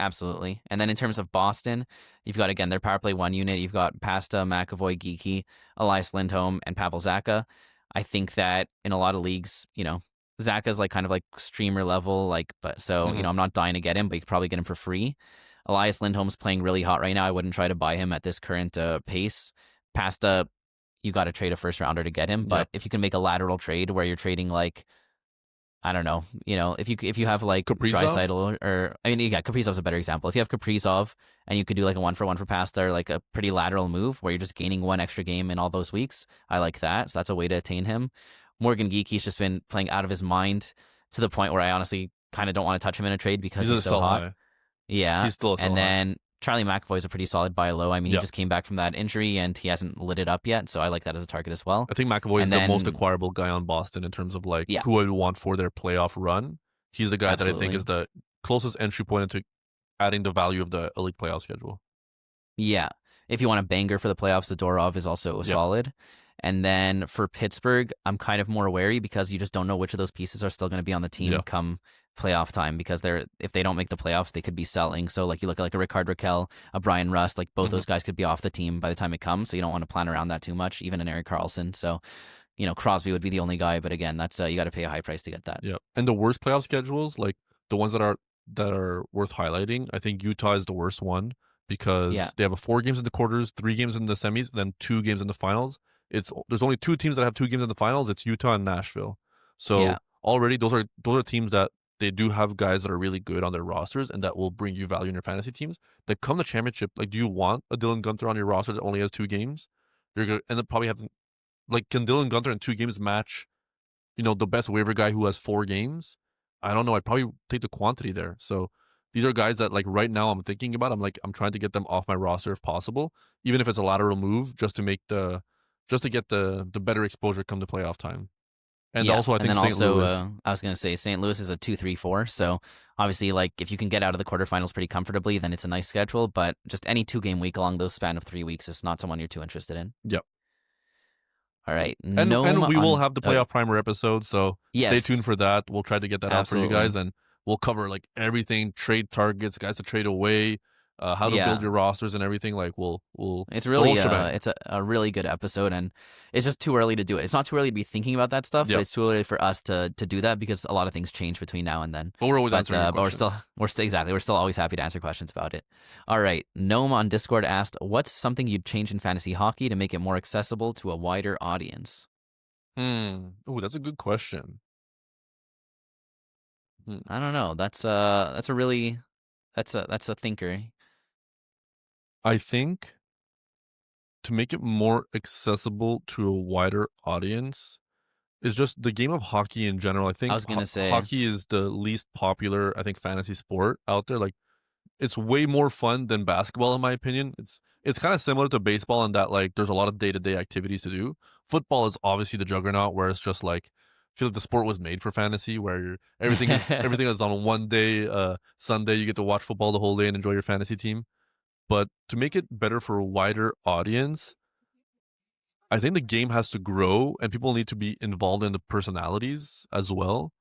Absolutely. And then in terms of Boston, you've got, again, their power play one unit. You've got Pasta, McAvoy, Geeky, Elias Lindholm, and Pavel Zacha. I think that in a lot of leagues, Zacha's like kind of like streamer level, I'm not dying to get him, but you could probably get him for free. Elias Lindholm's playing really hot right now. I wouldn't try to buy him at this current pace. Pasta, you got to trade a first rounder to get him, but if you can make a lateral trade where you're trading like, I don't know, if you have like Draisaitl Kaprizov's a better example. If you have Kaprizov and you could do like a 1-for-1 for Pasta or like a pretty lateral move where you're just gaining one extra game in all those weeks, I like that. So that's a way to attain him. Morgan Geeky's just been playing out of his mind to the point where I honestly kind of don't want to touch him in a trade because he's so hot. High. Yeah. He's still and then Charlie McAvoy is a pretty solid buy low. I mean, he just came back from that injury and he hasn't lit it up yet, so I like that as a target as well. I think McAvoy is the most acquirable guy on Boston in terms of like who I would want for their playoff run. He's the guy that I think is the closest entry point into adding the value of the elite playoff schedule. Yeah. If you want a banger for the playoffs, Zadorov is also solid. And then for Pittsburgh, I'm kind of more wary because you just don't know which of those pieces are still going to be on the team come playoff time, because if they don't make the playoffs, they could be selling. So like you look at like a Rickard Rakell, a Brian Rust, like both those guys could be off the team by the time it comes. So you don't want to plan around that too much, even an Erik Karlsson. So, Crosby would be the only guy, but again, that's you got to pay a high price to get that. Yeah. And the worst playoff schedules, like the ones that are worth highlighting, I think Utah is the worst one because they have 4 games in the quarters, 3 games in the semis, then 2 games in the finals. There's only 2 teams that have 2 games in the finals. It's Utah and Nashville. So already those are teams that they do have guys that are really good on their rosters and that will bring you value in your fantasy teams. That come the championship, like, do you want a Dylan Gunther on your roster that only has 2 games? You're going to end up probably having, like, can Dylan Gunther in 2 games match, the best waiver guy who has 4 games? I don't know. I'd probably take the quantity there. So these are guys that, like, right now I'm thinking about. I'm trying to get them off my roster if possible, even if it's a lateral move, just to get the better exposure come to playoff time. And also, I think St. Louis. I was going to say St. Louis is a 2-3-4. So obviously, like, if you can get out of the quarterfinals pretty comfortably, then it's a nice schedule. But just any 2-game week along those span of 3 weeks is not someone you're too interested in. Yep. All right. And we will have the playoff primer episode, so stay tuned for that. We'll try to get that out for you guys, and we'll cover like everything: trade targets, guys to trade away, how to build your rosters and everything. Like we'll it's really it's a really good episode, and it's just too early to do it. It's not too early to be thinking about that stuff, but it's too early for us to do that because a lot of things change between now and then. But we're always answering questions. But we're still always happy to answer questions about it. All right, Gnome on Discord asked, "What's something you'd change in fantasy hockey to make it more accessible to a wider audience?" Oh, that's a good question. Hmm. I don't know. That's a thinker. I think to make it more accessible to a wider audience is just the game of hockey in general. I I think was gonna say, hockey is the least popular, I think, fantasy sport out there. Like, it's way more fun than basketball, in my opinion. It's kind of similar to baseball in that like there's a lot of day to day activities to do. Football is obviously the juggernaut, where it's just like I feel like the sport was made for fantasy, where everything is on one day. Sunday, you get to watch football the whole day and enjoy your fantasy team. But to make it better for a wider audience, I think the game has to grow and people need to be involved in the personalities as well.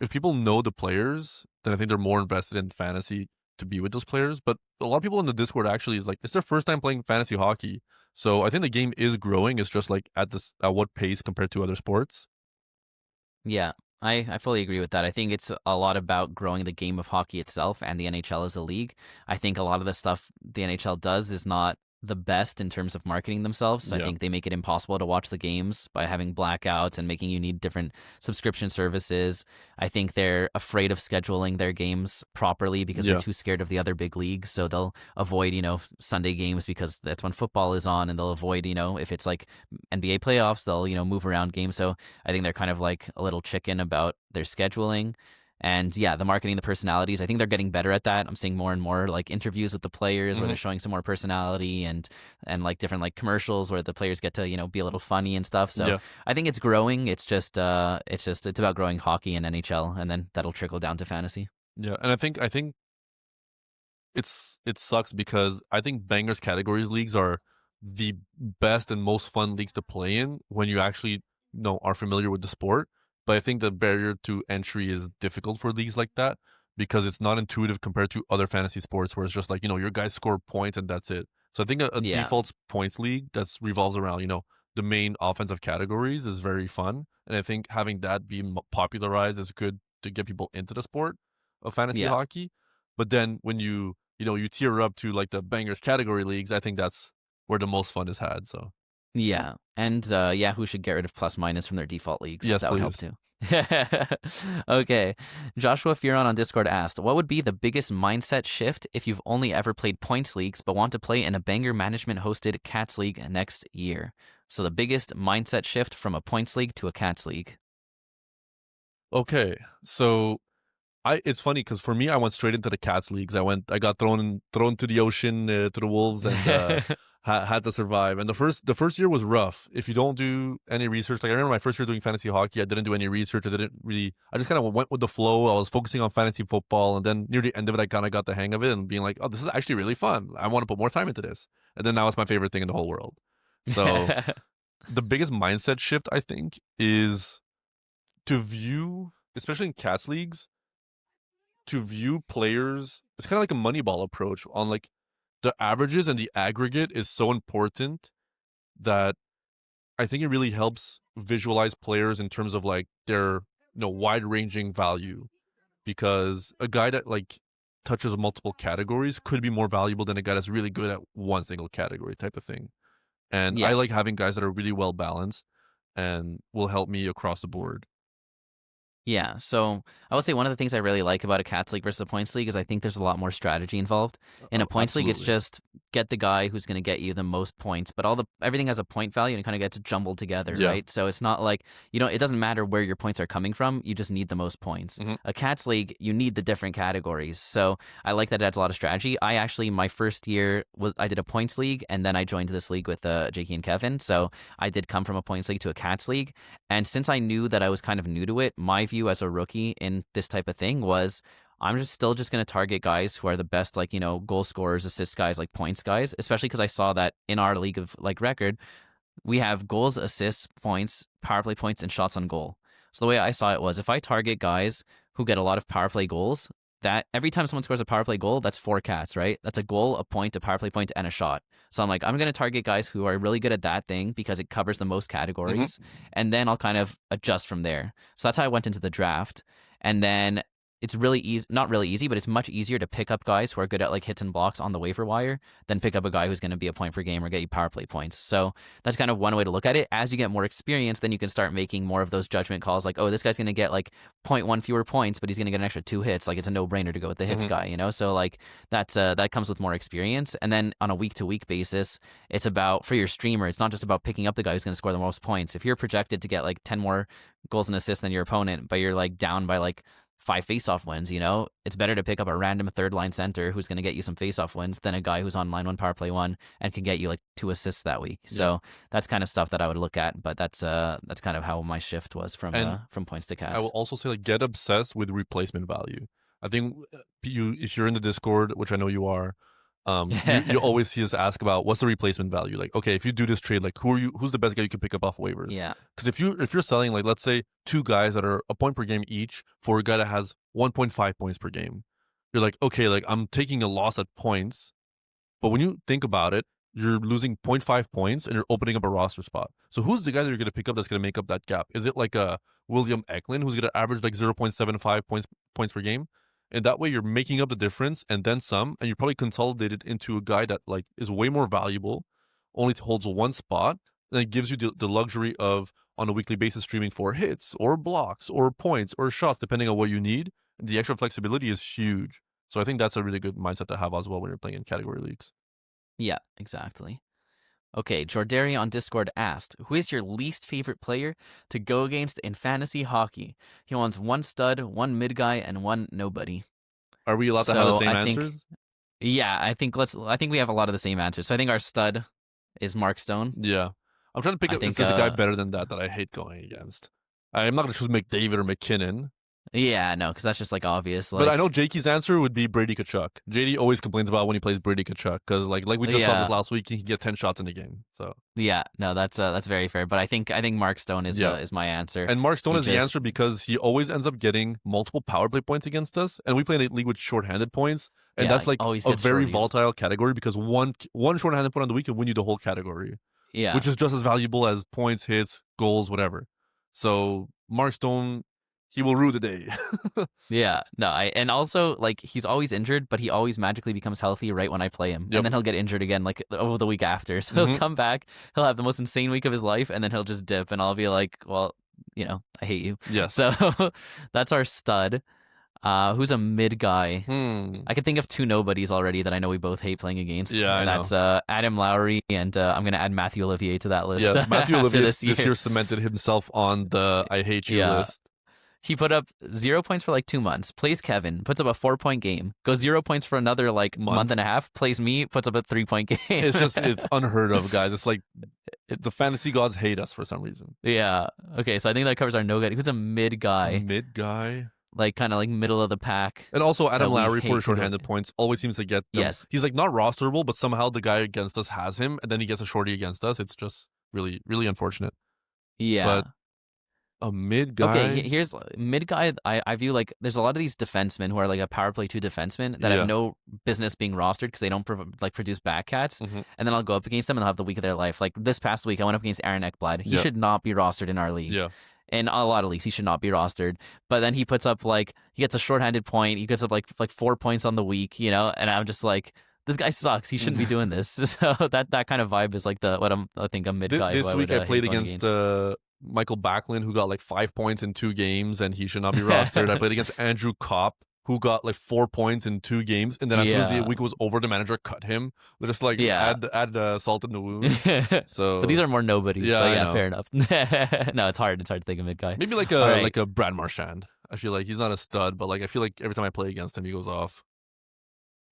If people know the players, then I think they're more invested in fantasy to be with those players. But a lot of people in the Discord actually is like it's their first time playing fantasy hockey. So I think the game is growing. It's just like at what pace compared to other sports. yeah, I fully agree with that. I think it's a lot about growing the game of hockey itself and the NHL as a league. I think a lot of the stuff the NHL does is not the best in terms of marketing themselves. So I Yeah. think they make it impossible to watch the games by having blackouts and making you need different subscription services. I think they're afraid of scheduling their games properly because they're Yeah. too scared of the other big leagues. So they'll avoid, Sunday games because that's when football is on, and they'll avoid, if it's like NBA playoffs, they'll, move around games. So I think they're kind of like a little chicken about their scheduling. And yeah, the marketing, the personalities, I think they're getting better at that. I'm seeing more and more like interviews with the players where Hmm. they're showing some more personality and like different like commercials where the players get to, be a little funny and stuff. So Yeah. I think it's growing. It's about growing hockey and NHL, and then that'll trickle down to fantasy. Yeah. And I think it sucks because I think bangers categories leagues are the best and most fun leagues to play in when you actually are familiar with the sport. But I think the barrier to entry is difficult for leagues like that because it's not intuitive compared to other fantasy sports where it's just like your guys score points and that's it. So I think a Yeah. default points league that's revolves around the main offensive categories is very fun, and I think having that be popularized is good to get people into the sport of fantasy Yeah. hockey. But then when you tier up to like the bangers category leagues, I think that's where the most fun is had. So Yeah. And Yahoo should get rid of plus minus from their default leagues. yes, That would help please. too. Okay. Joshua Fearon on Discord asked, what would be the biggest mindset shift if you've only ever played points leagues but want to play in a banger management hosted Cats League next year? So the biggest mindset shift from a points league to a Cats League. Okay, so it's funny because for me, I went straight into the cats leagues. I got thrown to the ocean, to the wolves, and had to survive. And the first year was rough. If you don't do any research, like I remember my first year doing fantasy hockey, I didn't do any research. I just kind of went with the flow. I was focusing on fantasy football, and then near the end of it, I kind of got the hang of it and being like, oh, this is actually really fun. I want to put more time into this. And then now it's my favorite thing in the whole world. So the biggest mindset shift I think is to view, especially in cats leagues, to view players. It's kind of like a Moneyball approach on like the averages and the aggregate is so important that I think it really helps visualize players in terms of like their wide ranging value, because a guy that like touches multiple categories could be more valuable than a guy that's really good at one single category type of thing. And I Yeah. like having guys that are really well balanced and will help me across the board. Yeah, so I would say one of the things I really like about a Cats League versus a Points League is I think there's a lot more strategy involved. In a Points League, it's Absolutely. just get the guy who's going to get you the most points, but everything has a point value and it kind of gets jumbled together, Yeah. right? So it's not like, it doesn't matter where your points are coming from, you just need the most points. Hmm. A Cats League, you need the different categories. So I like that it adds a lot of strategy. I actually, my first year I did a Points League, and then I joined this league with Jakey and Kevin. So I did come from a Points League to a Cats League. And since I knew that I was kind of new to it, my view as a rookie in this type of thing was I'm still just going to target guys who are the best, like, goal scorers, assist guys, like points guys, especially because I saw that in our league of like record, we have goals, assists, points, power play points, and shots on goal. So the way I saw it was if I target guys who get a lot of power play goals, that every time someone scores a power play goal, that's 4 cats, right? That's a goal, a point, a power play point, and a shot. So I'm like, I'm going to target guys who are really good at that thing because it covers the most Hmm. categories. And then I'll kind of adjust from there. So that's how I went into the draft. And then it's really easy, not really easy, but it's much easier to pick up guys who are good at like hits and blocks on the waiver wire than pick up a guy who's going to be a point per game or get you power play points. So that's kind of one way to look at it. As you get more experience, then you can start making more of those judgment calls like, oh, this guy's going to get like 0.1 fewer points, but he's going to get an extra 2 hits. Like it's a no-brainer to go with the hits guy, you know? So like that comes with more experience. And then on a week-to-week basis, it's about, for your streamer, it's not just about picking up the guy who's going to score the most points. If you're projected to get like 10 more goals and assists than your opponent, but you're like down by like 5 face-off wins, you know, it's better to pick up a random third-line center who's going to get you some face-off wins than a guy who's on line 1, power play 1, and can get you like 2 assists that week. So that's kind of stuff that I would look at, but that's kind of how my shift was from points to cats. I will also say, like, get obsessed with replacement value. I think if you're in the Discord, which I know you are, you always see us ask about what's the replacement value. Like, okay, if you do this trade, like who's the best guy you can pick up off waivers? Yeah. Because if you're selling, like, let's say 2 guys that are a point per game each for a guy that has 1.5 points per game, you're like, okay, like I'm taking a loss at points, but when you think about it, you're losing 0.5 points and you're opening up a roster spot. So who's the guy that you're going to pick up that's going to make up that gap? Is it like a William Eklund who's going to average like 0.75 points per game? And that way you're making up the difference and then some, and you probably consolidated into a guy that like is way more valuable, only holds 1 spot, and it gives you the luxury of on a weekly basis streaming for hits or blocks or points or shots, depending on what you need. The extra flexibility is huge. So I think that's a really good mindset to have as well when you're playing in category leagues. Yeah, exactly. Okay, Jordari on Discord asked, who is your least favorite player to go against in fantasy hockey? He wants 1 stud, 1 mid guy, and 1 nobody. Are we allowed to have the same answers? Yeah, I think we have a lot of the same answers. So I think our stud is Mark Stone. Yeah. I'm trying to pick up if there's a guy better than that I hate going against. I'm not going to choose McDavid or McKinnon. Yeah, no, because that's just like obvious. But I know Jakey's answer would be Brady Tkachuk. JD always complains about when he plays Brady Tkachuk because like we just saw this last week, he can get 10 shots in a game. So yeah, no, that's very fair. But I think Mark Stone is my answer. And Mark Stone is the answer because he always ends up getting multiple power play points against us, and we play in a league with shorthanded points, and that's like a very volatile category because one shorthanded point on the week can win you the whole category. Yeah, which is just as valuable as points, hits, goals, whatever. So Mark Stone, he will rue the day. Yeah, no, and also like he's always injured, but he always magically becomes healthy right when I play him, and then he'll get injured again like over the week after. So he'll come back, he'll have the most insane week of his life, and then he'll just dip, and I'll be like, well, you know, I hate you. Yes. So that's our stud. Who's a mid guy? I can think of 2 nobodies already that I know we both hate playing against. Yeah, and that's Adam Lowry, and I'm gonna add Matthew Olivier to that list. Yeah, Matthew Olivier this year cemented himself on the I hate you list. He put up 0 points for like 2 months, plays Kevin, puts up a 4-point game, goes 0 points for another like month and a half, plays me, puts up a 3-point game. It's unheard of, guys. It's like the fantasy gods hate us for some reason. Yeah. Okay, so I think that covers our no guy. Who's a mid guy? Mid guy? Like kind of like middle of the pack. And also Adam Lowry for shorthanded points always seems to get them. Yes. He's like not rosterable, but somehow the guy against us has him, and then he gets a shorty against us. It's just really, really unfortunate. Yeah. But a mid guy. Okay, here's mid guy. I view like there's a lot of these defensemen who are like a power play 2 defensemen that have no business being rostered because they don't produce backcats. And then I'll go up against them and they'll have the week of their life. Like this past week, I went up against Aaron Ekblad. He should not be rostered in our league. Yeah. In a lot of leagues, he should not be rostered. But then he puts up like he gets a shorthanded point. He gets up like 4 points on the week, you know. And I'm just like, this guy sucks. He shouldn't be doing this. So that kind of vibe is like I think a mid guy. This week I played against Michael Backlund, who got like 5 points in 2 games, and he should not be rostered. I played against Andrew Kopp, who got like 4 points in 2 games, and then as soon as the week was over, the manager cut him. But just like add salt in the wound. So, but these are more nobodies. Yeah, but fair enough. No, it's hard. It's hard to think of mid guy. Maybe like a Brad Marchand. I feel like he's not a stud, but like I feel like every time I play against him, he goes off.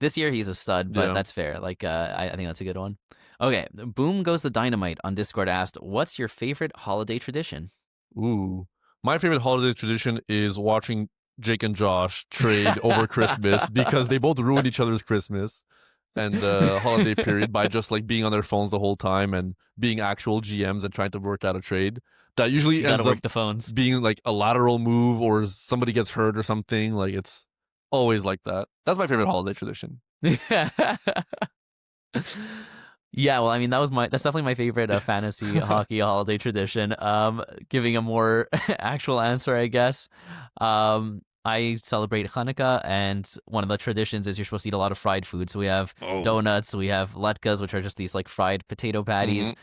This year he's a stud, but that's fair. Like I think that's a good one. Okay, Boom Goes the Dynamite on Discord asked, what's your favorite holiday tradition? Ooh, my favorite holiday tradition is watching Jake and Josh trade over Christmas because they both ruin each other's Christmas and the holiday period by just like being on their phones the whole time and being actual GMs and trying to work out a trade. That usually ends up the phones. Being like a lateral move or somebody gets hurt or something. Like it's always like that. That's my favorite holiday tradition. Yeah, well, I mean, that's definitely my favorite fantasy hockey holiday tradition. Giving a more actual answer, I guess. I celebrate Hanukkah, and one of the traditions is you're supposed to eat a lot of fried food. So we have donuts, we have latkes, which are just these like fried potato patties,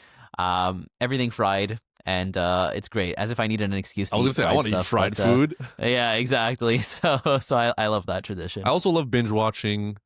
everything fried, and it's great. As if I needed an excuse to I was eat gonna say I fried want to eat stuff, fried but, food. yeah, exactly. So I love that tradition. I also love binge watching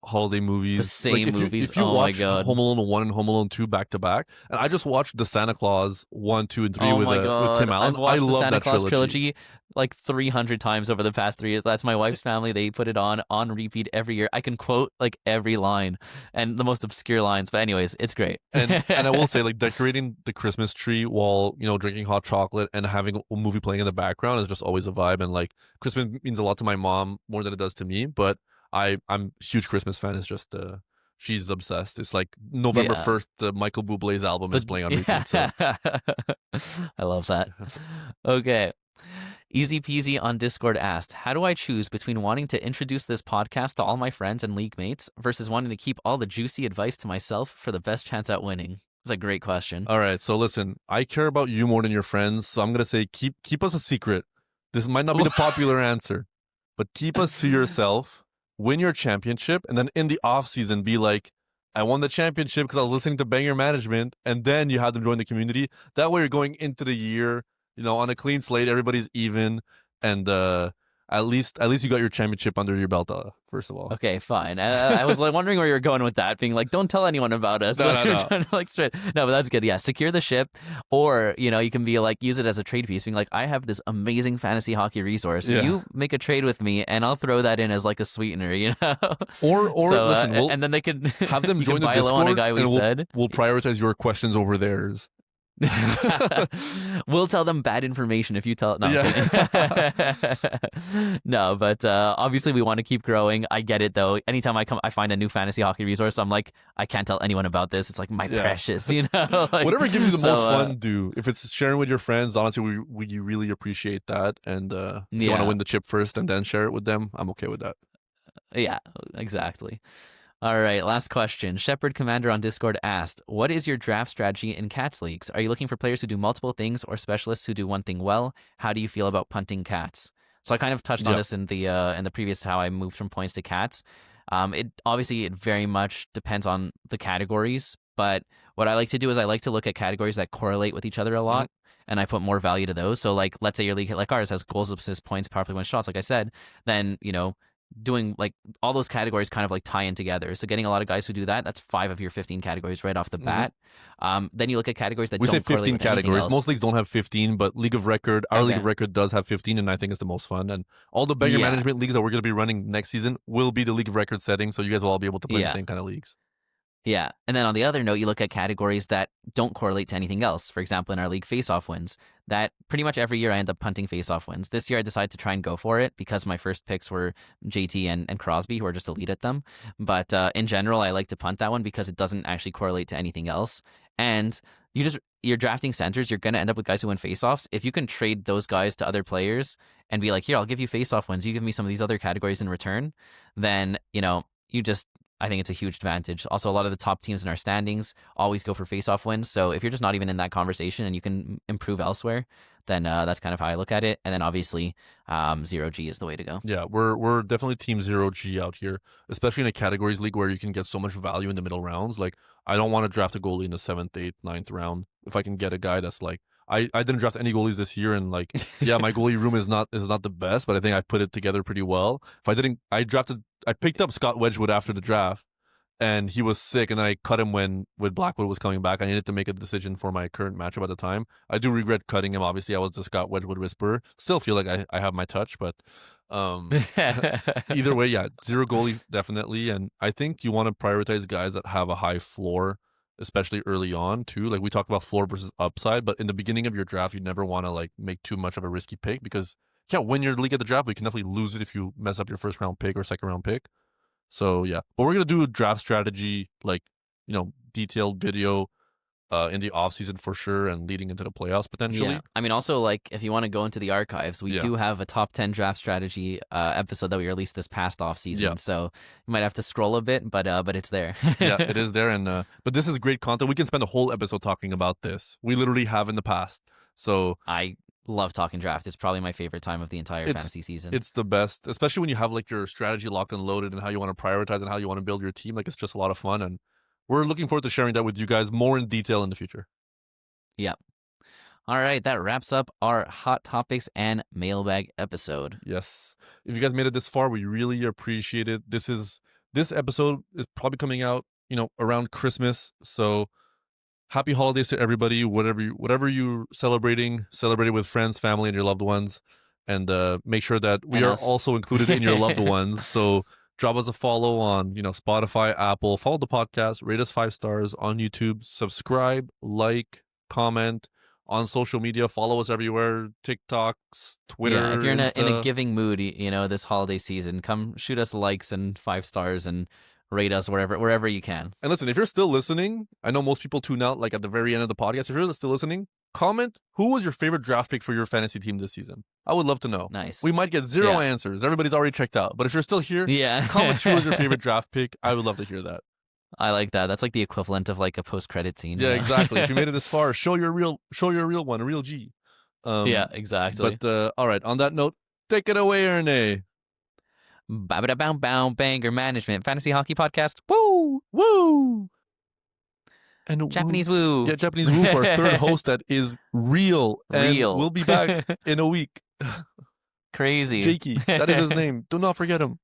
holiday movies. The same movies. If you Oh my watch god. Home Alone 1 and Home Alone 2 back to back, and I just watched the Santa Claus 1, 2, and 3 Oh with my god. Tim Allen. I've watched the love Santa that Claus trilogy like 300 times over the past 3 years. That's my wife's family. They put it on repeat every year. I can quote like every line and the most obscure lines. But anyways, it's great. And I will say, like, decorating the Christmas tree while, you know, drinking hot chocolate and having a movie playing in the background is just always a vibe. And like, Christmas means a lot to my mom more than it does to me. But I'm a huge Christmas fan. It's just she's obsessed. It's like November 1st, the Michael Bublé's album is playing on repeat. So. I love that. Okay. Easy Peasy on Discord asked, how do I choose between wanting to introduce this podcast to all my friends and league mates versus wanting to keep all the juicy advice to myself for the best chance at winning? It's a great question. All right. So listen, I care about you more than your friends. So I'm going to say keep us a secret. This might not be the popular answer, but keep us to yourself. Win your championship, and then in the off season be like, I won the championship because I was listening to Banger Management, and then you have them join the community. That way you're going into the year, you know, on a clean slate, everybody's even, and at least you got your championship under your belt, first of all. Okay, fine. I was like wondering where you were going with that, being like, don't tell anyone about us. No. Trying to, like, straight. No, but that's good. Yeah, secure the ship, or, you know, you can be like, use it as a trade piece, being like, I have this amazing fantasy hockey resource. Yeah. You make a trade with me, and I'll throw that in as like a sweetener, you know. Or so, listen, and then they can have them join the buy Discord, low on a guy we'll prioritize your questions over theirs. We'll tell them bad information if you tell it. No, no, but obviously we want to keep growing. I get it though. Anytime I find a new fantasy hockey resource, I'm like, I can't tell anyone about this. It's like my precious, you know. Like, whatever gives you the most fun, do. If it's sharing with your friends, honestly, we really appreciate that. And if you want to win the chip first and then share it with them, I'm okay with that. Yeah, exactly. All right, last question. Shepherd Commander on Discord asked, what is your draft strategy in Cats leagues? Are you looking for players who do multiple things or specialists who do one thing well? How do you feel about punting Cats? So I kind of touched on this in the previous, how I moved from points to Cats. It very much depends on the categories, but what I like to do is I like to look at categories that correlate with each other a lot. And I put more value to those. So like, let's say your league like ours has goals, assists, points, power play, win shots, like I said, then, you know, doing like all those categories kind of like tie in together. So getting a lot of guys who do that, that's 5 of your 15 categories right off the bat. Then you look at categories that don't correlate with 15 categories. Most leagues don't have 15, but League of Record, our League of Record does have 15, and I think it's the most fun. And all the Banger Management leagues that we're going to be running next season will be the League of Record setting, so you guys will all be able to play the same kind of leagues. Yeah. And then on the other note, you look at categories that don't correlate to anything else. For example, in our league, face-off wins. That pretty much every year I end up punting face-off wins. This year I decided to try and go for it because my first picks were JT and Crosby, who are just elite at them. But in general, I like to punt that one because it doesn't actually correlate to anything else. And you're drafting centers, you're going to end up with guys who win face-offs. If you can trade those guys to other players and be like, here, I'll give you face-off wins, you give me some of these other categories in return, then, you know, I think it's a huge advantage. Also, a lot of the top teams in our standings always go for face-off wins. So if you're just not even in that conversation and you can improve elsewhere, then that's kind of how I look at it. And then obviously, 0G is the way to go. Yeah, we're definitely team 0G out here, especially in a categories league where you can get so much value in the middle rounds. Like, I don't want to draft a goalie in the 7th, 8th, 9th round if I can get a guy that's like, I didn't draft any goalies this year, and like, yeah, my goalie room is not the best, but I think I put it together pretty well. I picked up Scott Wedgwood after the draft, and he was sick, and then I cut him when Blackwood was coming back. I needed to make a decision for my current matchup at the time. I do regret cutting him. Obviously, I was the Scott Wedgwood whisperer. Still feel like I have my touch, but either way, yeah, 0 goalie definitely, and I think you want to prioritize guys that have a high floor, especially early on too. Like, we talked about floor versus upside, but in the beginning of your draft, you never want to like make too much of a risky pick because you can't win your league at the draft, but you can definitely lose it if you mess up your first round pick or second round pick. So yeah, but we're gonna do a draft strategy, like, you know, detailed video in the off season for sure, and leading into the playoffs potentially. Yeah. I mean, also, like, if you want to go into the archives, we do have a top 10 draft strategy episode that we released this past off season. So you might have to scroll a bit, but it's there. Yeah, it is there, and but this is great content. We can spend a whole episode talking about this. We literally have in the past. So I love talking draft. It's probably my favorite time of the entire fantasy season. It's the best, especially when you have like your strategy locked and loaded and how you want to prioritize and how you want to build your team. Like it's just a lot of fun, and we're looking forward to sharing that with you guys more in detail in the future. Yep. All right, that wraps up our hot topics and mailbag episode. Yes. If you guys made it this far, we really appreciate it. This episode is probably coming out, around Christmas. So happy holidays to everybody. Whatever you're celebrating, celebrate it with friends, family, and your loved ones. And make sure that we are also included in your loved ones. So drop us a follow on, Spotify, Apple. Follow the podcast. Rate us 5 stars on YouTube. Subscribe, like, comment. On social media, follow us everywhere, TikToks, Twitter. Yeah, if you're in a giving mood, this holiday season, come shoot us likes and 5 stars and rate us wherever you can. And listen, if you're still listening, I know most people tune out like at the very end of the podcast. If you're still listening, comment who was your favorite draft pick for your fantasy team this season. I would love to know. Nice. We might get 0 answers. Everybody's already checked out. But if you're still here, comment who was your favorite draft pick. I would love to hear that. I like that. That's like the equivalent of like a post-credit scene. Yeah, exactly. If you made it this far, show your real one, a real G. Yeah, exactly. But all right, on that note, take it away, Erne. Bow banger management fantasy hockey podcast. Woo! Woo! And Japanese woo. Yeah, Japanese woo for our third host that is real. And we'll be back in a week. Crazy. Jakey, that is his name. Do not forget him.